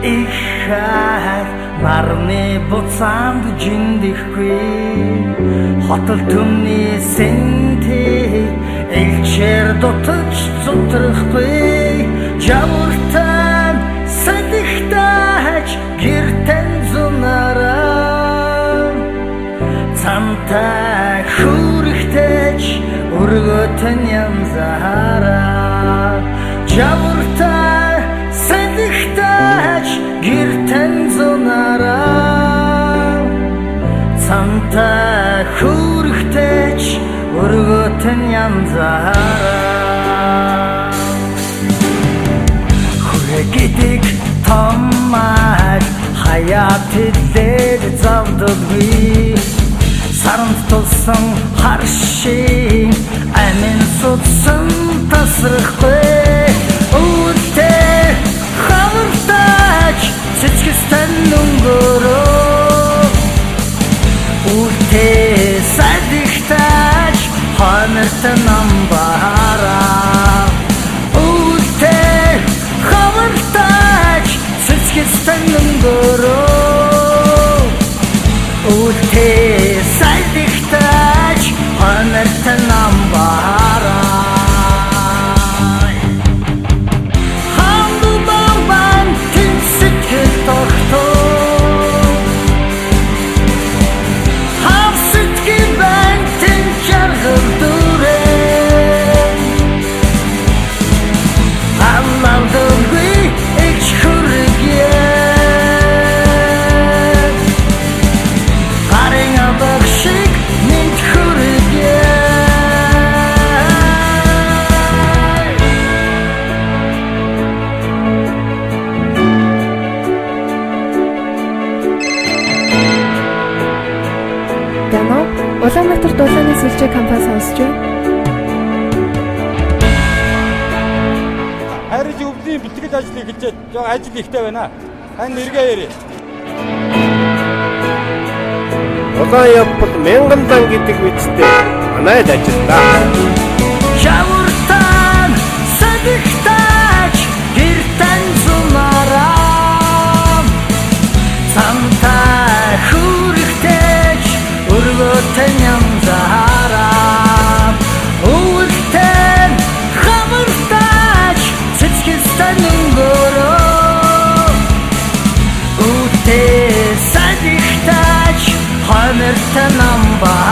их нарны буцаанд жиндихгүй хотол түмний сэнтэй элчээр дутаж зүтрахгүй жавартан садихтаач гэртэн зунараа цантай хүрхтэйч өргөтөн янзаараа жавартан садихтаач гэртэн зунараа цантай хүрхтэйч өргөтөн янзаараа хүрээдэг томмаар хаяат хэлээр завдаггүй сарант тулсан хар шиг амин судсан тасрахгүй үүдээ хавартаач цэцгэстэн өнгөрөө үүдээ садихтаач ханартан амбаараа үүдээ хавартаач цэцгэстэн өнгөрөө үүдээ садихтаач ханартан амбаараа Улаанбаатар дулааны сүлжээ компани сонсож байна. Харин өвлийн бэлтгэл ажлыг хийж ажил ихтэй байна. Тань нэргээ ярив. Улаан явбал мянган зан гэдэг үгтэй манайд ажиллаа. Шавартан садихтаач гэртэн зунараа цантай хүрхтэйч өргөтөн янзаараа үүдээ хавартаач цэцгэстэн өнгөрөө үүдээ садихтаач ханартан амбаа